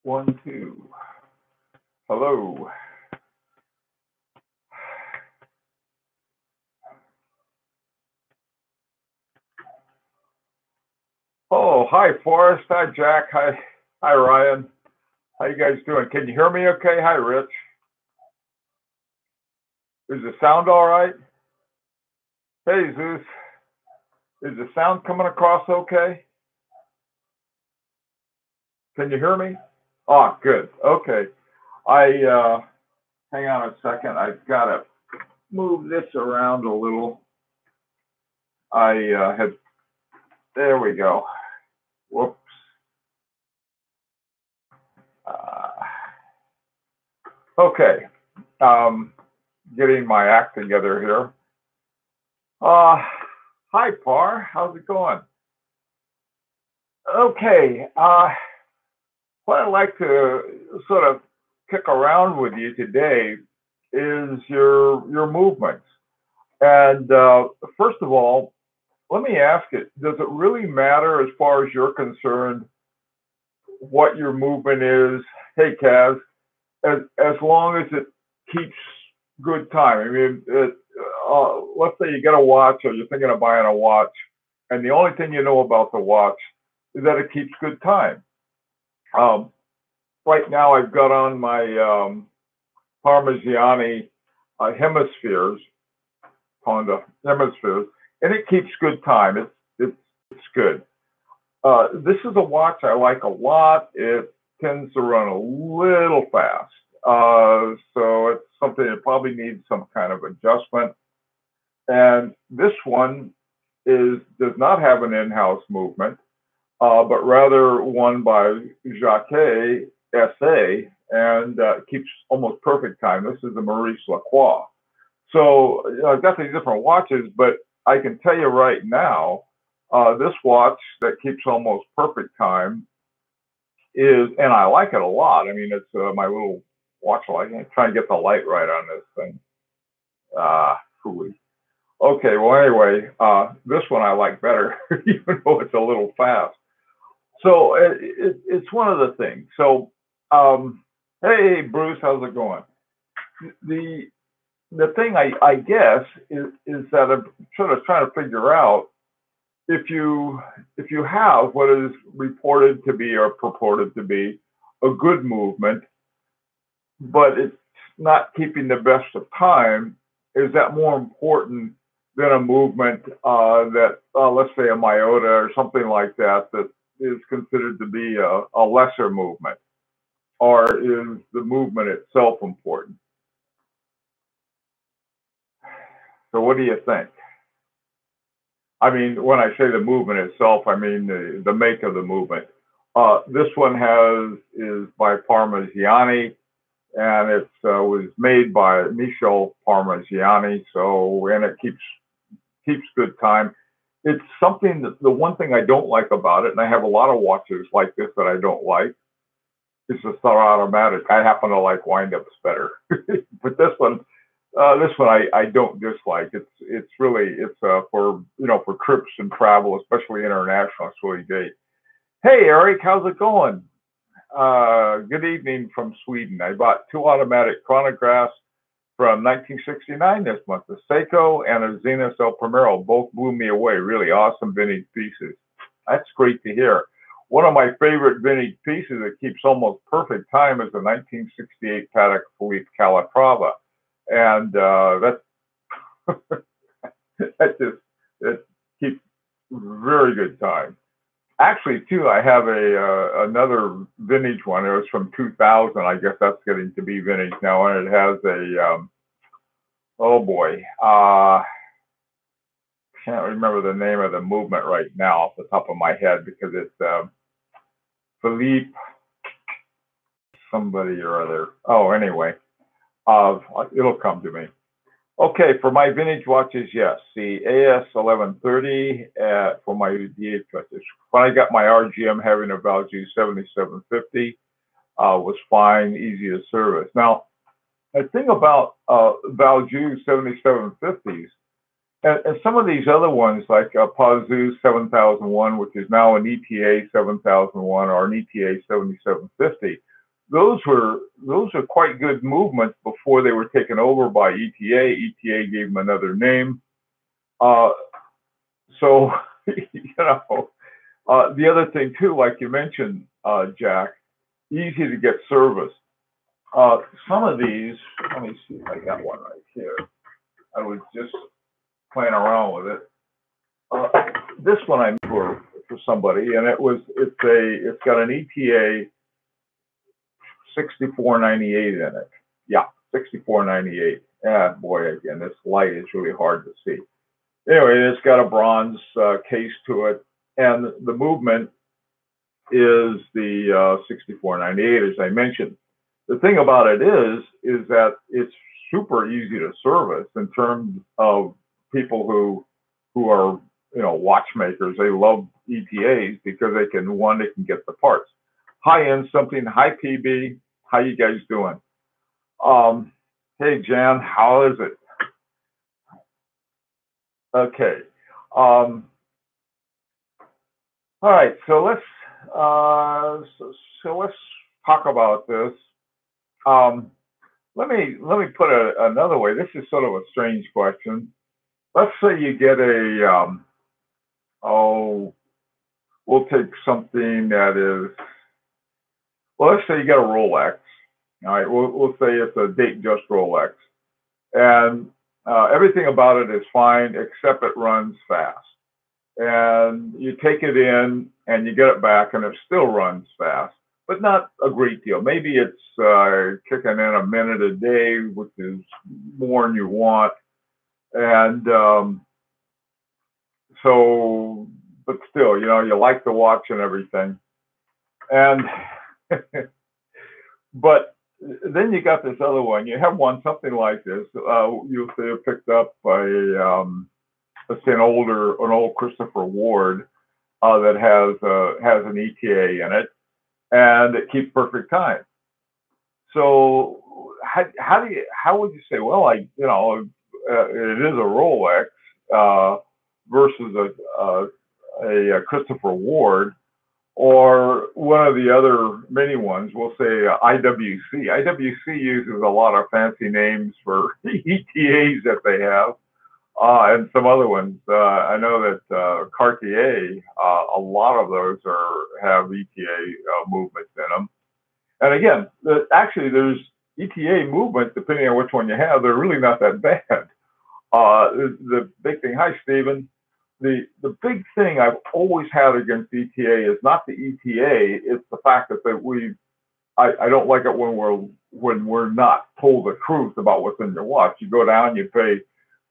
One, two. Hello. Oh, hi, Forrest. Hi, Jack. Hi, Ryan. How you guys doing? Can you hear me okay? Hi, Rich. Is the sound all right? Hey, Zeus. Is the sound coming across okay? Can you hear me? Oh, good. Okay. Hang on a second. I've got to move this around a little. There we go. Whoops. Uh, okay. Um, Getting my act together here. Hi, Par. How's it going? Okay. What I'd like to sort of kick around with you today is your movements. And first of all, let me ask it: does it really matter, as far as you're concerned, what your movement is? Hey, Kaz, as long as it keeps good time. I mean, let's say you get a watch, or you're thinking of buying a watch, and the only thing you know about the watch is that it keeps good time. Um, right now, I've got on my Parmigiani hemispheres, Honda hemispheres, and it keeps good time. It's good. This is a watch I like a lot. It tends to run a little fast, so it's something that probably needs some kind of adjustment. And this one does not have an in-house movement, but rather one by Jacquet SA, and keeps almost perfect time. This is the Maurice Lacroix. So I've got these different watches, but I can tell you right now, this watch that keeps almost perfect time and I like it a lot. I mean, it's my little watch light. I'm trying to get the light right on this thing. Hooey. Okay, well, anyway, this one I like better, even though it's a little fast. So it's one of the things. So, hey, Bruce, how's it going? The the thing I guess is that I'm sort of trying to figure out if you have what is reported to be or purported to be a good movement, but it's not keeping the best of time, is that more important than a movement that, let's say, a Miyota or something like that, that is considered to be a lesser movement? Or is the movement itself important? So, what do you think? I mean, when I say the movement itself, I mean the make of the movement. This one is by Parmigiani, and it was made by Michel Parmigiani. So, and it keeps good time. It's something that the one thing I don't like about it, and I have a lot of watches like this that I don't like, is the Star Automatic. I happen to like wind-ups better, but this one I don't dislike. It's really for for trips and travel, especially international. It's really great. Hey Eric, how's it going? Good evening from Sweden. I bought two automatic chronographs from 1969 this month, a Seiko and a Zenith El Primero. Both blew me away. Really awesome vintage pieces. That's great to hear. One of my favorite vintage pieces that keeps almost perfect time is the 1968 Patek Philippe Calatrava, and that just it keeps very good time. Actually, too, I have a another vintage one. It was from 2000. I guess that's getting to be vintage now, and it has oh boy, can't remember the name of the movement right now off the top of my head because it's Philippe somebody or other. Oh, anyway, it'll come to me. Okay, for my vintage watches, yes, the AS1130 for my DH watches. When I got my RGM having a Valjoux 7750, was fine, easy to service. Now, the thing about Valjoux 7750s, and some of these other ones like Pazu 7001, which is now an ETA 7001 or an ETA 7750, those are quite good movements before they were taken over by ETA. ETA gave them another name. So the other thing too, like you mentioned, Jack, easy to get service. Some of these, let me see if I got one right here. I was just playing around with it. This one I made for somebody, and it's got an ETA 6498 in it. Yeah, 6498. Ah, boy, again, this light is really hard to see. Anyway, it's got a bronze case to it, and the movement is the 6498, as I mentioned. The thing about it is that it's super easy to service in terms of people who are watchmakers. They love ETAs because they can get the parts. High end something. Hi PB, how you guys doing? Hey Jan, how is it? Okay. All right. So let's talk about this. Let me put it another way. This is sort of a strange question. Let's say you get a we'll take something that is, well, let's say you get a Rolex. All right, we'll say it's a Datejust Rolex, and everything about it is fine except it runs fast. And you take it in and you get it back, and it still runs fast, but not a great deal. Maybe it's kicking in a minute a day, which is more than you want, and so, but still, you like the watch and everything, and but then you got this other one. You have something like this. You'll say you picked up let's say an old Christopher Ward that has an ETA in it, and it keeps perfect time. So how would you say? Well, it is a Rolex versus a Christopher Ward, or one of the other many ones. We'll say IWC. IWC uses a lot of fancy names for ETAs that they have, and some other ones. I know that Cartier, a lot of those have ETA movements in them. And again, actually, there's ETA movement depending on which one you have. They're really not that bad. The big thing. Hi, Stephen. The big thing I've always had against ETA is not the ETA, it's the fact that I don't like it when we're not told the truth about what's in your watch. You go down, you pay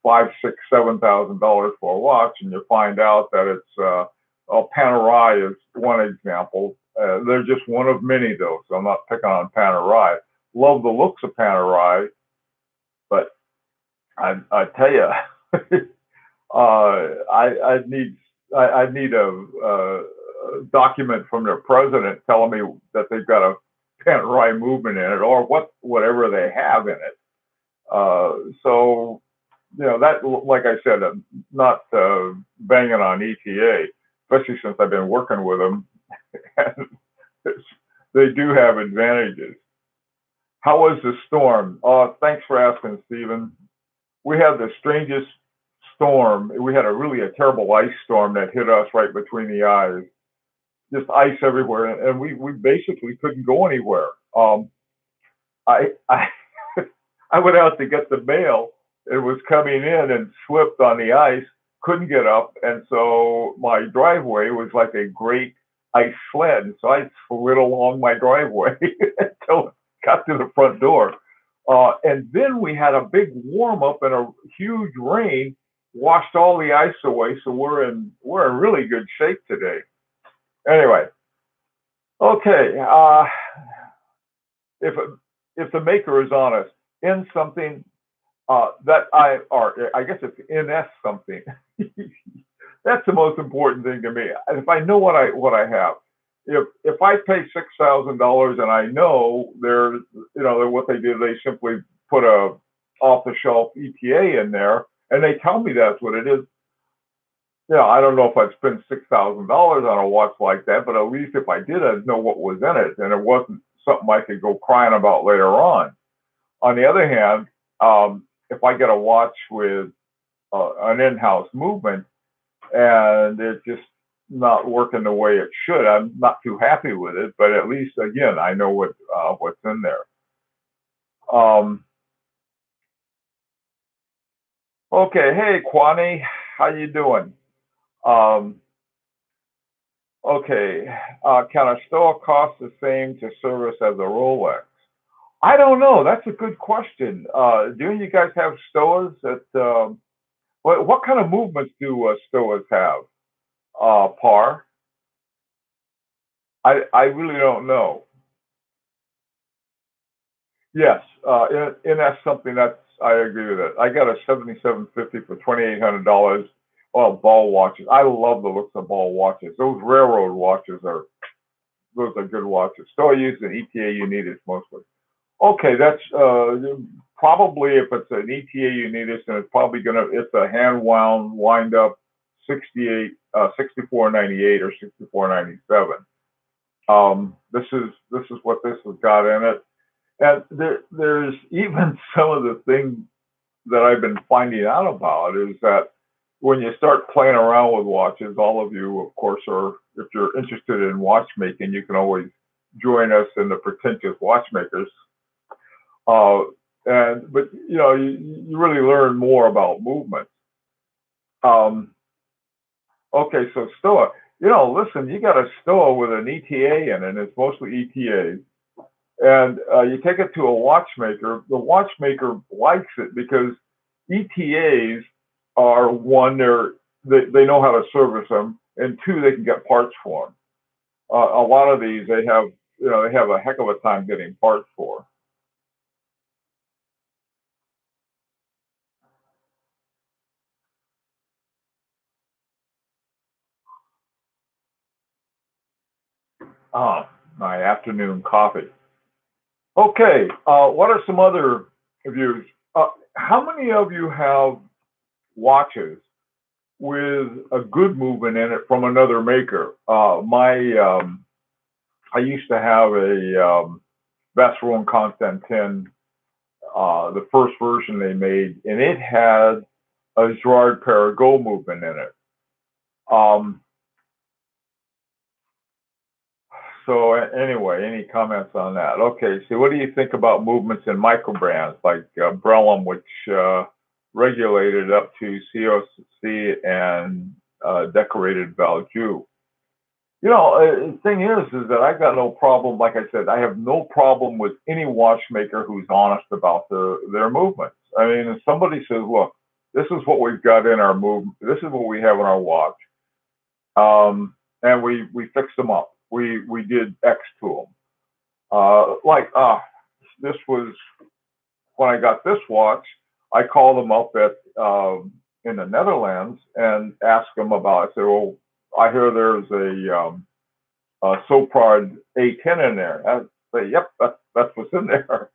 $5,000, $6,000, $7,000 for a watch, and you find out that it's Panerai is one example. They're just one of many, though, so I'm not picking on Panerai. Love the looks of Panerai, but I tell you, I need a document from their president telling me that they've got a Panerai movement in it, or whatever they have in it. So that, like I said, I'm not banging on ETA, especially since I've been working with them. They do have advantages. How was the storm? Thanks for asking, Stephen. We had the strangest storm. We had a terrible ice storm that hit us right between the eyes. Just ice everywhere, and we basically couldn't go anywhere. I I went out to get the mail. It was coming in and slipped on the ice. Couldn't get up, and so my driveway was like a great ice sled. So I slid along my driveway until it got to the front door. And then we had a big warm up and a huge rain washed all the ice away. So we're in really good shape today. Anyway, okay. If the maker is honest in something that I guess it's NS something. That's the most important thing to me. If I know what I have, if I pay $6,000 and I know what they do, they simply put a off-the-shelf ETA in there, and they tell me that's what it is. I don't know if I'd spend $6,000 on a watch like that, but at least if I did, I'd know what was in it, and it wasn't something I could go crying about later on. On the other hand, if I get a watch with an in-house movement and it's just not working the way it should, I'm not too happy with it. But at least, again, I know what's in there. Okay, hey Kwani, how you doing? Um, okay, can a Stoa cost the same to service as a Rolex? I don't know. That's a good question. Do you guys have Stoas that? What kind of movements do Stoas have? Par? I really don't know. Yes, and that's something that's I agree with it. I got a 7750 for $2,800. Well, ball watches. I love the looks of ball watches. Those railroad watches are those are good watches. Still use an ETA Unitas mostly. Okay, that's probably if it's an ETA Unitas, and it's a hand wound wind up 6498 or 6497. This is what this has got in it. And there's even some of the things that I've been finding out about is that when you start playing around with watches, all of you, of course, are, if you're interested in watchmaking, you can always join us in the Pretentious Watchmakers. But you really learn more about movements. Okay, so Stoa, listen, you got a Stoa with an ETA in it, and it's mostly ETAs. And you take it to a watchmaker. The watchmaker likes it because ETAs are one, they know how to service them, and two, they can get parts for them. A lot of these they have a heck of a time getting parts for. My afternoon coffee. Okay, what are some other views? How many of you have watches with a good movement in it from another maker? I used to have a Vacheron Constantin, the first version they made, and it had a Girard-Perregaux movement in it. So anyway, any comments on that? Okay, so what do you think about movements in micro brands like Brellam, which regulated up to COC and decorated Valjoux? The thing is that I got no problem. Like I said, I have no problem with any watchmaker who's honest about their movements. I mean, if somebody says, "Look, this is what we've got in our movement. This is what we have in our watch," and we fixed them up. We did X to them. This was when I got this watch. I called them up in the Netherlands and asked them about it. I said, "Well, I hear there's a Soprod A10 in there." I say, "Yep, that's what's in there."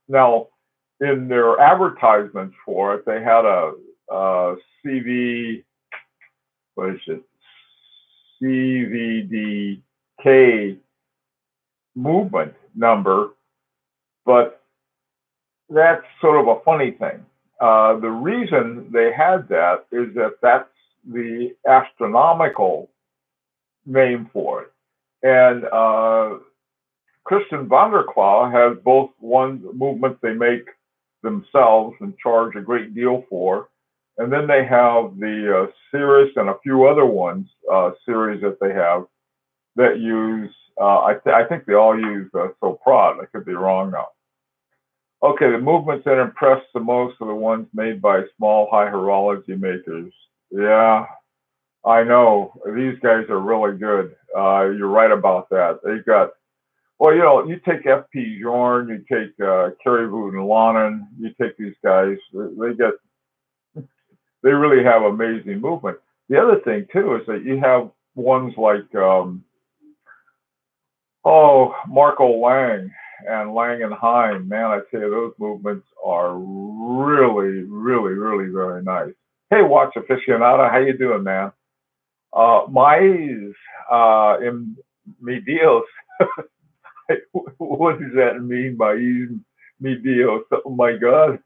Now, in their advertisements for it, they had a CV, what is it? CVDK movement number, but that's sort of a funny thing. The reason they had that is that that's the astronomical name for it. And Christian van der Klaauw has both one movement they make themselves and charge a great deal for, and then they have the Cirrus and a few other ones, series that they have that use, I think they all use Soprod. I could be wrong now. Okay, the movements that impress the most are the ones made by small high horology makers. Yeah, I know. These guys are really good. You're right about that. They've got, well, you take FP Journe, you take Kerry Voot and Lonan, you take these guys, they really have amazing movement. The other thing, too, is that you have ones like, Marco Lang and Lang and Heim. Man, I tell you, those movements are really, really, really very nice. Hey, watch aficionado, how you doing, man? Mais in mi Dios. What does that mean by using me deal? Oh my God.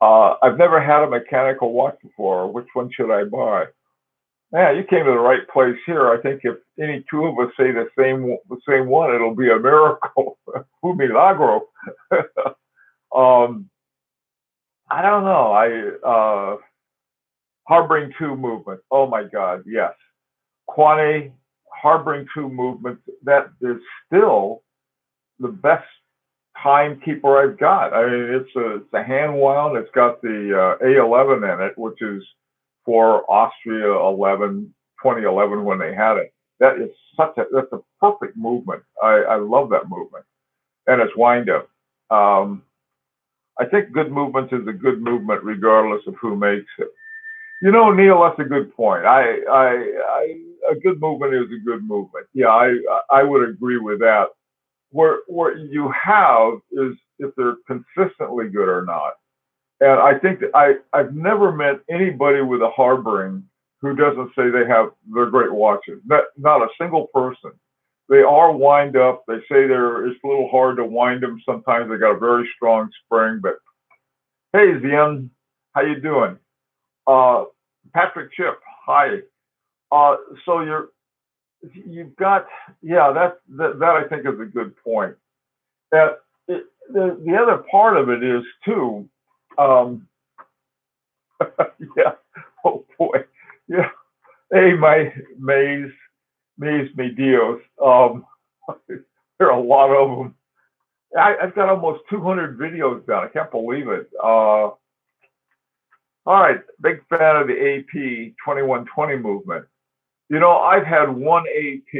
I've never had a mechanical watch before. Which one should I buy? Man, you came to the right place here. I think if any two of us say the same one, it'll be a miracle. Un milagro. um, I don't know. Harboring two movement. Oh my God, yes. Kwane Harboring two movement. That is still the best timekeeper I've got. I mean, it's a hand wound. It's got the A11 in it, which is for Austria 2011 when they had it. That's a perfect movement. I love that movement, and it's wind up. Um, I think good movement is a good movement regardless of who makes it. You know, Neil, that's a good point. A good movement is a good movement. Yeah, I would agree with that. What you have is if they're consistently good or not. And I think that I've never met anybody with a harboring who doesn't say they're great watches. Not a single person. They are wind up. They say it's a little hard to wind them. Sometimes they got a very strong spring. But hey, Zian, how you doing? Uh, Patrick Chip, hi. So you've got, yeah, that I think is a good point. That the other part of it is too, yeah. Oh boy, yeah. Hey, my me Dios. There are a lot of them. I've got almost 200 videos done. I can't believe it. All right, big fan of the AP 2120 movement. You know, I've had one AP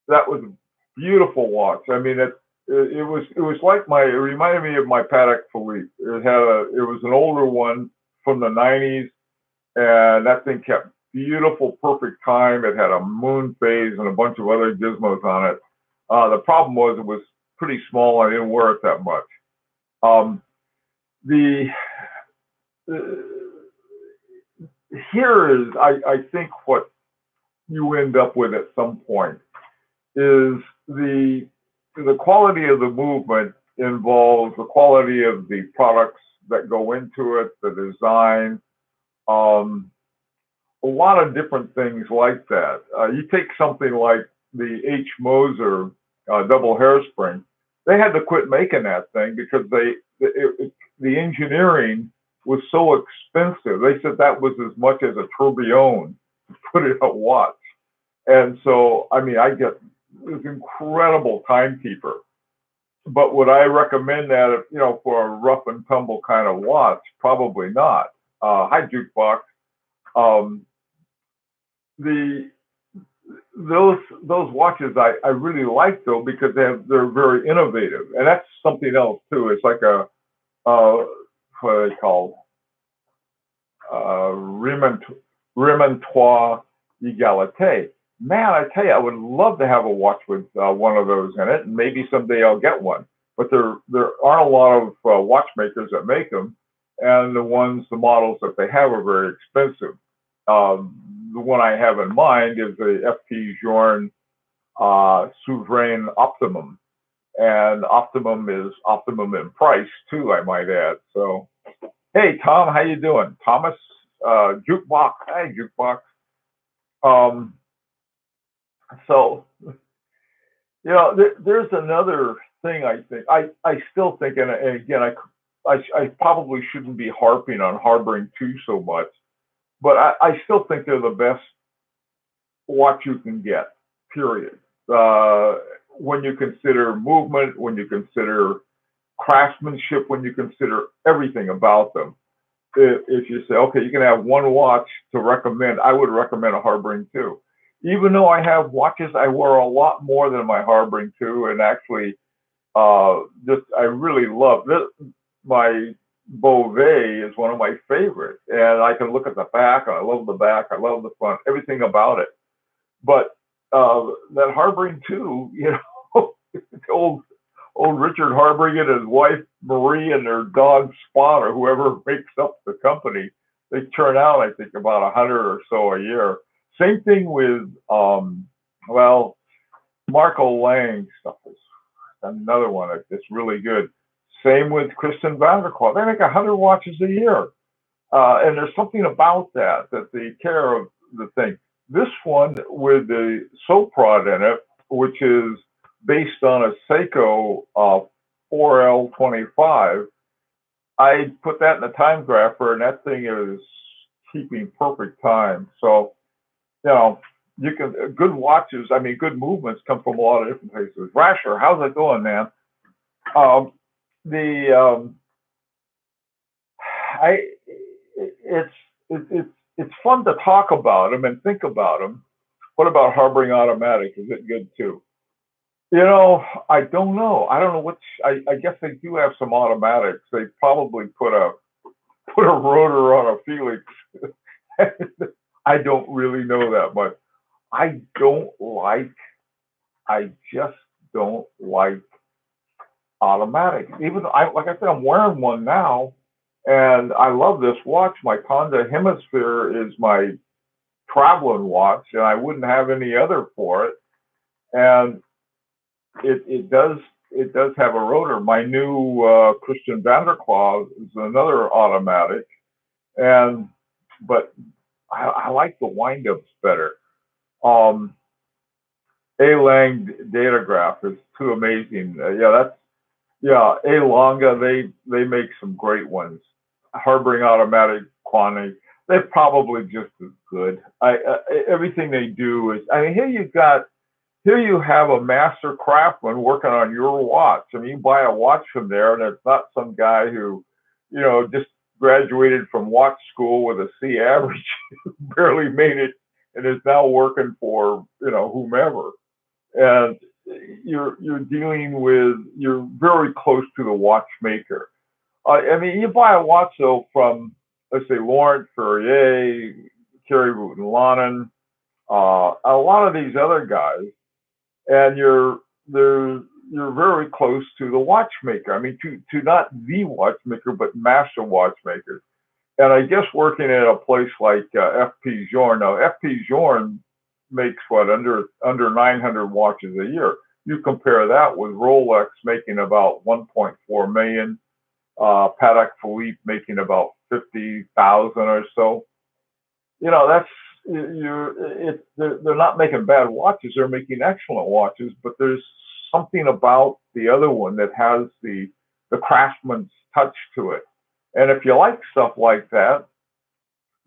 that was a beautiful watch. I mean, it was like it reminded me of my Patek Philippe. It was an older one from the 90s, and that thing kept beautiful, perfect time. It had a moon phase and a bunch of other gizmos on it. The problem was it was pretty small. I didn't wear it that much. Um, the Here is, I think, what you end up with at some point is the quality of the movement involves the quality of the products that go into it, the design, a lot of different things like that. You take something like the H. Moser double hairspring. They had to quit making that thing because the engineering was so expensive. They said that was as much as a tourbillon to put in a watch. And so, I mean, I get this incredible timekeeper. But would I recommend that, for a rough and tumble kind of watch? Probably not. Hi, Jukebox. Um, the those watches I really like though because they're very innovative, and that's something else too. It's like a what are they called? Remontoir Egalite. Man, I tell you, I would love to have a watch with one of those in it, and maybe someday I'll get one. But there aren't a lot of watchmakers that make them, and the models that they have are very expensive. The one I have in mind is the FP Journe Souverain Optimum, and Optimum is optimum in price too, I might add. So, hey Tom, how you doing? Thomas Jukebox, hey Jukebox. Um, so there's another thing I think. I still think, and again, I probably shouldn't be harping on harboring two so much, but I still think they're the best watch you can get. Period. When you consider movement, when you consider craftsmanship, when you consider everything about them. If you say, okay, you can have one watch to recommend, I would recommend a Harboring 2. Even though I have watches I wear a lot more than my Harboring 2, and actually, I really love this. My Beauvais is one of my favorites, and I can look at the back, and I love the back, I love the front, everything about it. But that Harboring 2, old Richard Harboring and his wife Marie and their dog Spot or whoever makes up the company, they turn out, I think, about 100 or so a year. Same thing with, Marco Lang stuff is another one that's really good. Same with Kristen Vanderklaar. They make 100 watches a year. And there's something about that they care of the thing. This one with the soap rod in it, which is based on a Seiko 4L25, I put that in a time grapher, and that thing is keeping perfect time. So, you know, you can good watches. I mean, good movements come from a lot of different places. Rasher, how's it going, man? Um, the I it's it's fun to talk about them and think about them. What about Harboring Automatic? Is it good too? You know, I don't know. I don't know which. I guess they do have some automatics. They probably put a rotor on a Felix. I don't really know that much. I don't like. I just don't like automatics. Even I, like I said, I'm wearing one now, and I love this watch. My Conda Hemisphere is my traveling watch, and I wouldn't have any other for it. And it does have a rotor. My new Christian Vanderklaar is another automatic, and but I like the windups better. Um, A Lang Datograph is too amazing. A Longa. They make some great ones. Harboring Automatic, Quantity. They're probably just as good. Everything they do is. I mean, here you have a master craftsman working on your watch. I mean, you buy a watch from there, and it's not some guy who, just graduated from watch school with a C average, barely made it, and is now working for whomever. And you're very close to the watchmaker. I mean, you buy a watch though from, let's say, Laurent Ferrier, Kerry Wooten Lonan, a lot of these other guys, and you're very close to the watchmaker. I mean, to not the watchmaker, but master watchmakers. And I guess working at a place like FP Journe. Now, FP Journe makes under 900 watches a year. You compare that with Rolex making about 1.4 million, Patek Philippe making about 50,000 or so. That's they're not making bad watches. They're making excellent watches, but there's something about the other one that has the craftsman's touch to it. And if you like stuff like that,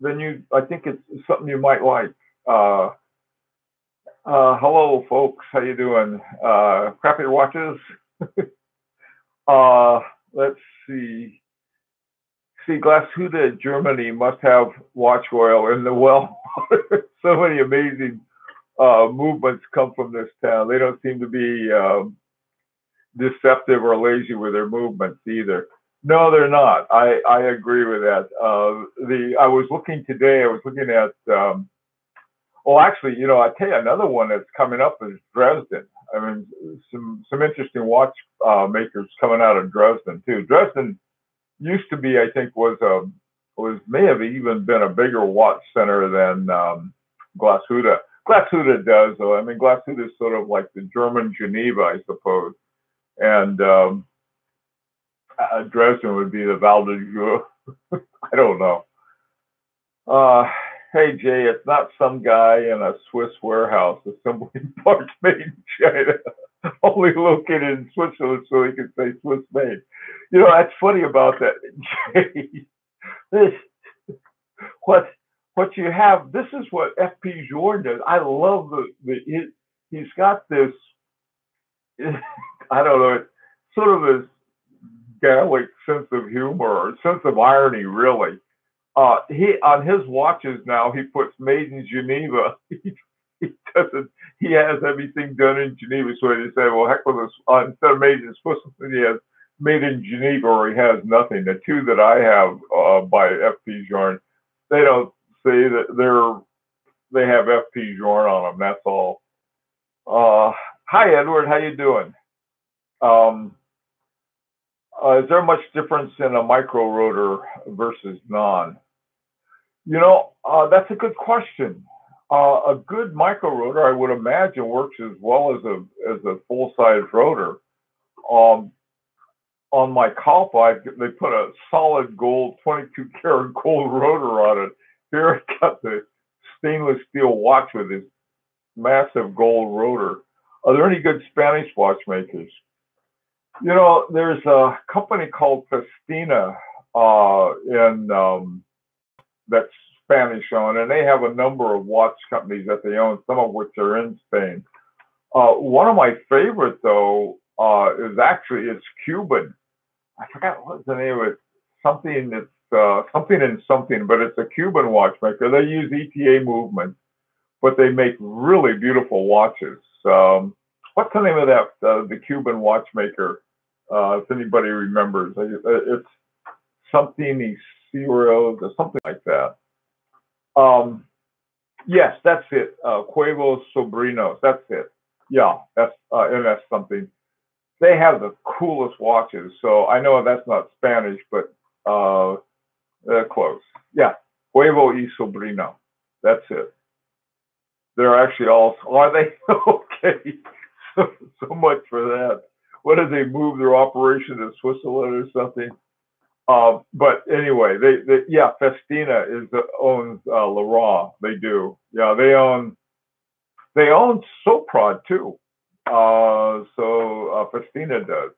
then I think it's something you might like. Hello, folks. How you doing? Crappy watches. Let's see. Glashütte, Germany must have watch oil in the well. So many amazing movements come from this town. They don't seem to be deceptive or lazy with their movements either. No, they're not. I agree with that. I was looking today. I was looking at. Actually, I tell you another one that's coming up is Dresden. I mean, some interesting watch makers coming out of Dresden too. Dresden used to be, I think, may have even been a bigger watch center than Glashütte. Glashütte does, though. I mean, Glashütte is sort of like the German Geneva, I suppose, and Dresden would be the Val de Joux. I don't know. Hey Jay, it's not some guy in a Swiss warehouse assembling parts made in China, only located in Switzerland, so he can say Swiss made. That's funny about that, Jay. This what you have. This is what FP Journe does. I love he's got this. I don't know. It's sort of this Gallic sense of humor or sense of irony, really. He on his watches now he puts made in Geneva. He doesn't. He has everything done in Geneva. So he say, well, heck with this. Instead of made in Switzerland, he has made in Geneva, or he has nothing. The two that I have by FP Journe, they don't say that they have FP Journe on them. That's all. Hi Edward, how you doing? Is there much difference in a micro rotor versus non? That's a good question. A good micro rotor, I would imagine, works as well as a full size rotor. Um, on my Calpite, they put a solid gold, 22 karat gold rotor on it. Here I got the stainless steel watch with this massive gold rotor. Are there any good Spanish watchmakers? You know, there's a company called Festina in that's Spanish owned, and they have a number of watch companies that they own, some of which are in Spain. One of my favorite though is actually it's Cuban. I forgot what's the name of it. Something it's something and something, but it's a Cuban watchmaker. They use ETA movement, but they make really beautiful watches. What's the name of that? The Cuban watchmaker, if anybody remembers. It's something Ceros or something like that. Yes, that's it. Cuevos Sobrinos. That's it. Yeah, and that's something. They have the coolest watches. So I know that's not Spanish, but close. Yeah, Cuevo y Sobrino. That's it. They're actually all. Are they okay? So much for that. What did they move their operation to Switzerland or something? But anyway, yeah, Festina owns Leroy. They do. Yeah, they own Soprod too. So Festina does.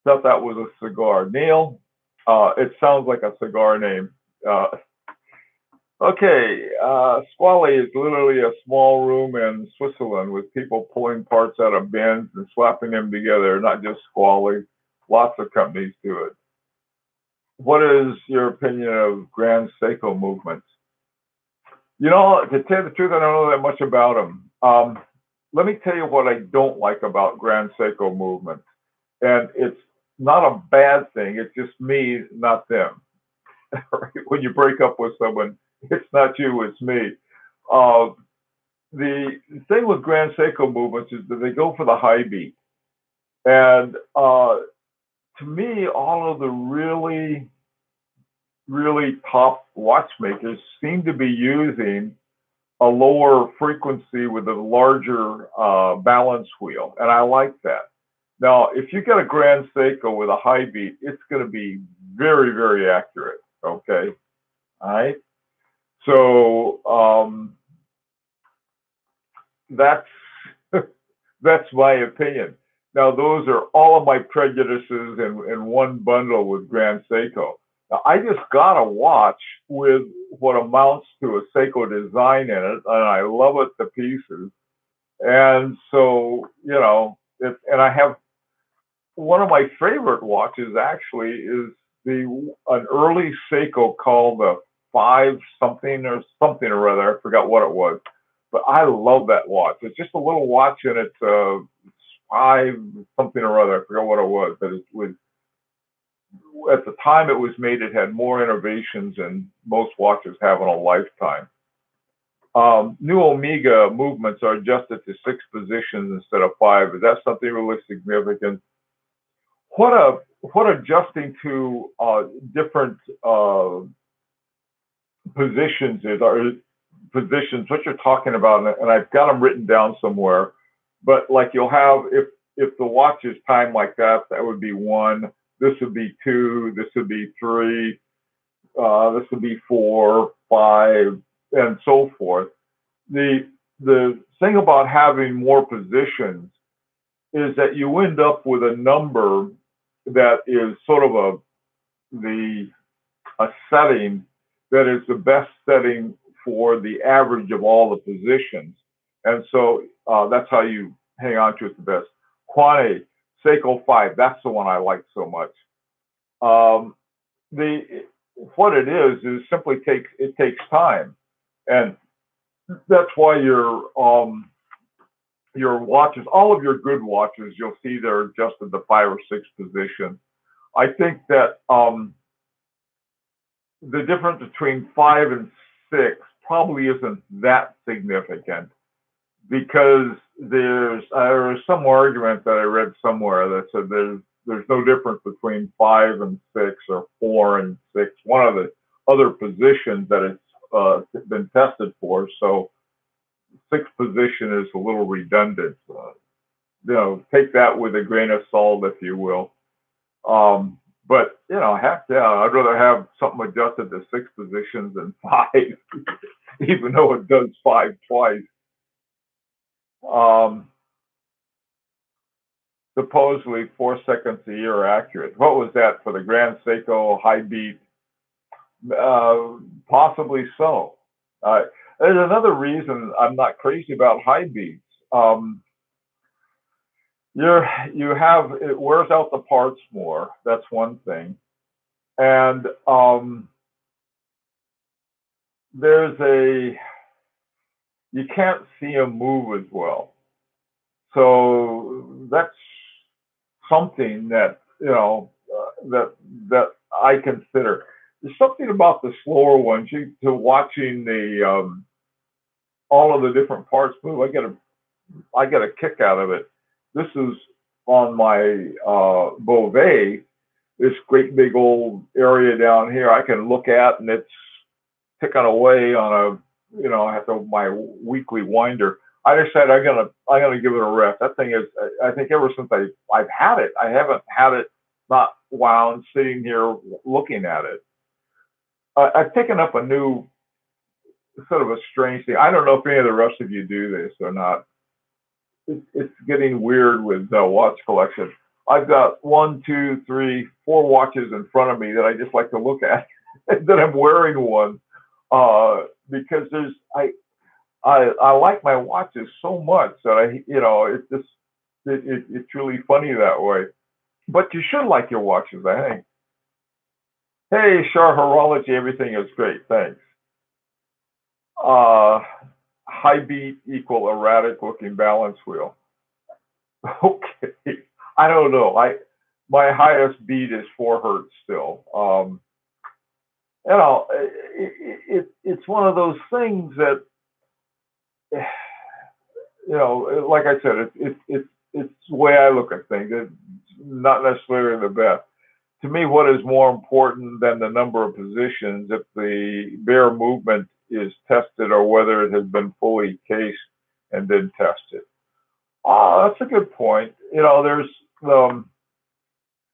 Thought that was a cigar. Neil, it sounds like a cigar name. Uh, okay, Squally is literally a small room in Switzerland with people pulling parts out of bins and slapping them together. Not just Squally. Lots of companies do it. What is your opinion of Grand Seiko movements? You know, to tell you the truth, I don't know that much about them. Let me tell you what I don't like about Grand Seiko movements. And it's not a bad thing. It's just me, not them. When you break up with someone, it's not you, it's me. Uh, the thing with Grand Seiko movements is that they go for the high beat. And to me, all of the really top watchmakers seem to be using a lower frequency with a larger balance wheel, and I like that. Now, if you get a Grand Seiko with a high beat, it's going to be very, very accurate. Okay, all right. So that's that's my opinion. Now, those are all of my prejudices in one bundle with Grand Seiko. Now, I just got a watch with what amounts to a Seiko design in it, and I love it to pieces. And so, and I have one of my favorite watches actually is an early Seiko called the 5 something or other. I forgot what it was, but I love that watch. It's just a little watch and it's 5 something or other. I forgot what it was, but it was at the time it was made. It had more innovations than most watches have in a lifetime. New Omega movements are adjusted to 6 positions instead of 5. Is that something really significant? What adjusting to different positions is, or positions, what you're talking about, and I've got them written down somewhere, but like you'll have, if the watch is timed like that, that would be 1, this would be 2, this would be 3, this would be 4, 5, and so forth. The thing about having more positions is that you end up with a number that is sort of a setting that is the best setting for the average of all the positions. And so that's how you hang on to it the best. Quane, Seiko 5, that's the one I like so much. What it is simply takes time. And that's why your watches, all of your good watches, you'll see they're adjusted to 5 or 6 positions. I think that the difference between 5 and 6 probably isn't that significant, because there's some argument that I read somewhere that said there's no difference between 5 and 6 or 4 and 6. One of the other positions that it's been tested for. So sixth position is a little redundant. Take that with a grain of salt, if you will. But heck yeah, I'd rather have something adjusted to six positions than five, even though it does five twice. Supposedly 4 seconds a year accurate. What was that for the Grand Seiko high beat? Possibly so. There's another reason I'm not crazy about high beats. It wears out the parts more. That's one thing, and you can't see them move as well. So that's something that that I consider. There's something about the slower ones. To watching the all of the different parts move. I get a kick out of it. This is on my Beauvais, this great big old area down here I can look at, and it's ticking away on I have my weekly winder. I decided I'm gonna give it a rest. That thing is, I think ever since I've had it, I haven't had it not wound sitting here looking at it. I've taken up a new sort of a strange thing. I don't know if any of the rest of you do this or not. It's getting weird with watch collection. I've got 1, 2, 3, 4 watches in front of me that I just like to look at. That I'm wearing one because I like my watches so much that it's really funny that way. But you should like your watches, I think. Hey, Char Horology, everything is great, thanks. High beat equal erratic looking balance wheel. Okay, I don't know. My highest beat is 4 hertz still. It's one of those things that like I said, it's the way I look at things. It's not necessarily the best. To me, what is more important than the number of positions, if the bear movement is tested or whether it has been fully cased and then tested. That's a good point. There's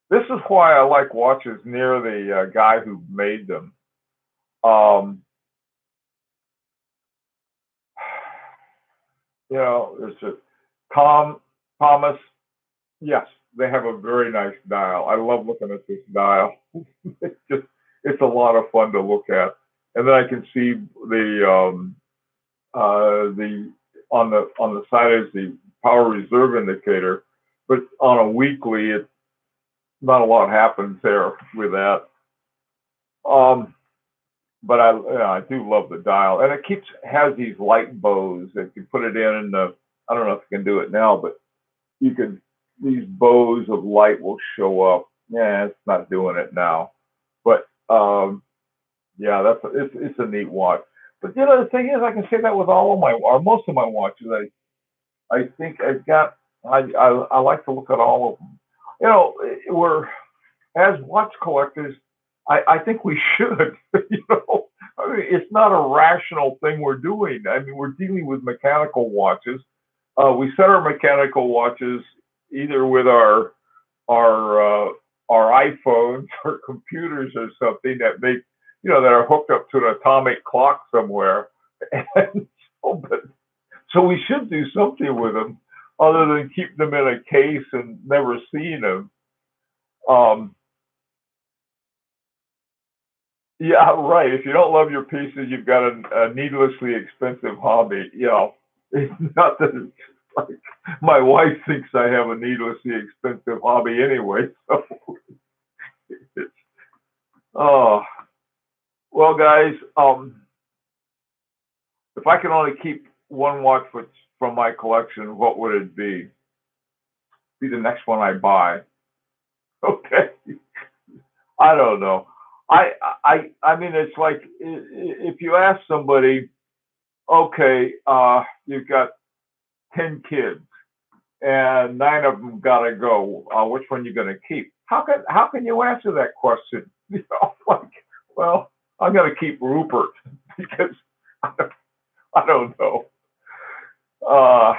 this is why I like watches near the guy who made them. There's a Thomas. Yes, they have a very nice dial. I love looking at this dial. It's a lot of fun to look at. And then I can see the on the side is the power reserve indicator, but on a weekly, not a lot happens there with that. But I do love the dial, and it has these light bows that you put it in. And I don't know if you can do it now, but these bows of light will show up. Yeah, it's not doing it now, but yeah, it's a neat watch. But the thing is, I can say that with most of my watches. I think I like to look at all of them. We're as watch collectors. I think we should. It's not a rational thing we're doing. We're dealing with mechanical watches. We set our mechanical watches either with our iPhones or computers or something that that are hooked up to an atomic clock somewhere. And so we should do something with them other than keep them in a case and never seeing them. Yeah, right. If you don't love your pieces, you've got a needlessly expensive hobby. It's not that it's like my wife thinks I have a needlessly expensive hobby anyway. So oh well, guys. If I could only keep one watch from my collection, what would it be? Be the next one I buy. Okay. I don't know. It's like if you ask somebody, okay, you've got 10 kids and 9 of them gotta go. Which one you gonna keep? How can you answer that question? Well, I'm gonna keep Rupert because I don't know. Uh,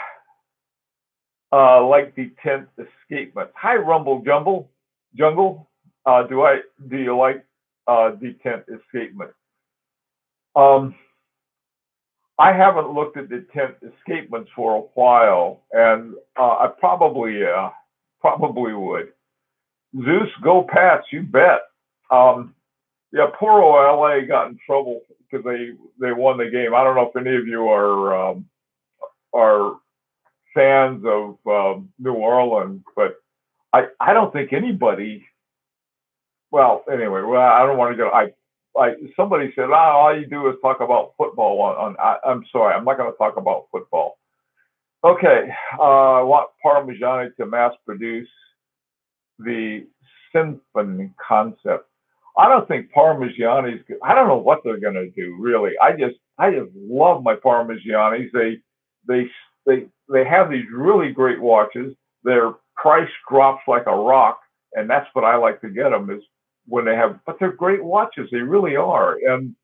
like the 10th escapement. Hi, Rumble Jumble Jungle. Do you like the 10th escapement? Um, I haven't looked at the 10th escapements for a while, and I probably would. Zeus, go Pats, you bet. Um, yeah, poor old LA got in trouble because they won the game. I don't know if any of you are fans of New Orleans, but I don't think anybody. Well, anyway, I don't want to go. Somebody said, oh, all you do is talk about football. I'm sorry, I'm not going to talk about football. Okay, I want Parmigiani to mass produce the symphony concept. I don't think Parmigiani's. I don't know what they're going to do. Really, I just love my Parmigianis. They they have these really great watches. Their price drops like a rock, and that's what I like to get them is when they have. But they're great watches. They really are, and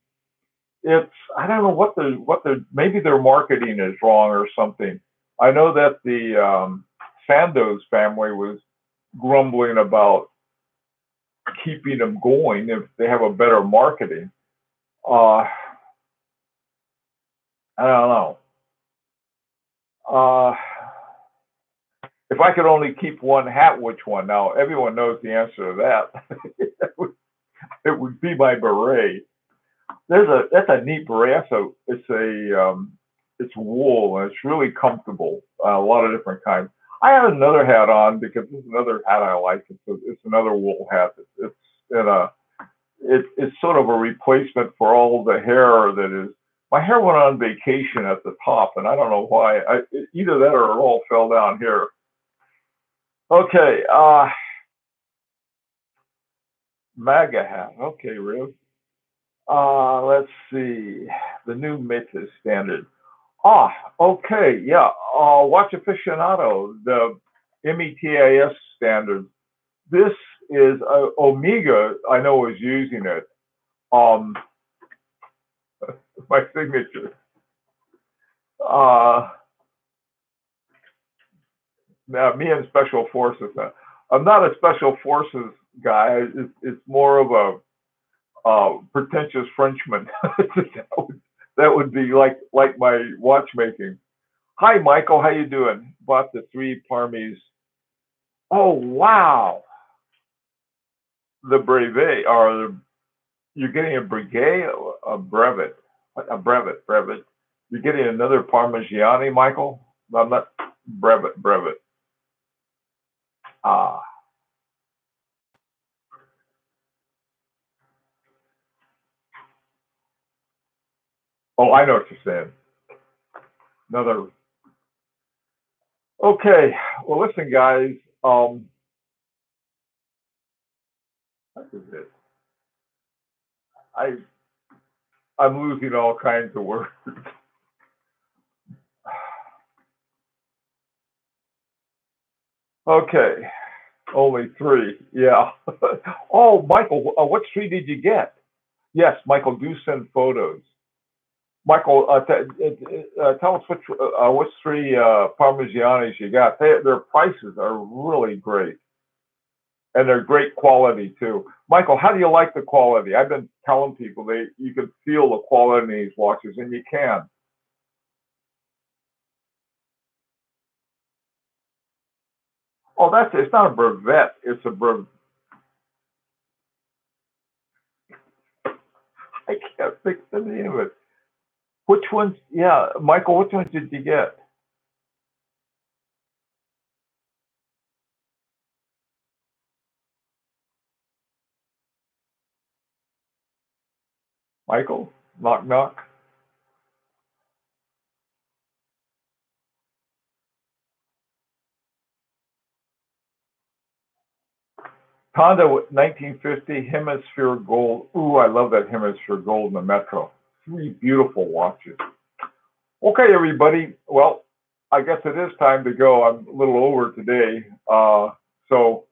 it's I don't know what the maybe their marketing is wrong or something. I know that the Sandoz family was grumbling about keeping them going if they have a better marketing. Uh, I don't know. Uh, if I could only keep one hat, which one? Now everyone knows the answer to that. It would be my beret. That's a neat beret. So it's wool and it's really comfortable. A lot of different kinds. I have another hat on because this is another hat I like. It's another wool hat. It's in a it's sort of a replacement for all the hair that is. My hair went on vacation at the top, and I don't know why. Either that or it all fell down here. Okay, MAGA hat. Okay, Riv. Let's see. The new Metis standard. Ah, okay, yeah. Watch aficionado, the METAS standard. This is Omega. I know is using it. Um, my signature. Uh, Now, me and special forces. I'm not a special forces guy. It's more of a pretentious Frenchman. That would be like my watchmaking. Hi, Michael. How you doing? Bought the 3 Parmies. Oh wow, the brevet or you're getting a brevet, brevet. You're getting another Parmigiani, Michael. I'm not brevet. Ah. Oh, I know what you're saying. Another. Okay. Well, listen, guys. What is it? I I'm losing all kinds of words. Okay. Only 3. Yeah. Oh, Michael, what 3 did you get? Yes, Michael, do send photos. Michael, tell us which 3 Parmigianis you got. Their prices are really great. And they're great quality too. Michael, how do you like the quality? I've been telling people you can feel the quality in these watches, and you can. Oh, it's not a brevet. It's a I can't think of the name of it. Which ones? Yeah, Michael, which ones did you get? Michael, knock knock. Honda 1950 Hemisphere Gold. Ooh, I love that Hemisphere Gold in the Metro. 3 beautiful watches. Okay, everybody. Well, I guess it is time to go. I'm a little over today. So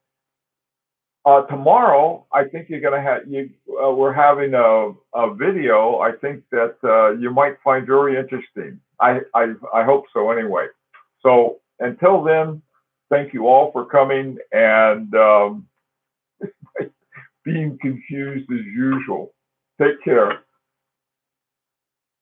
Tomorrow, I think you're gonna have you. We're having a video. I think that you might find very interesting. I hope so. Anyway, so until then, thank you all for coming and being confused as usual. Take care.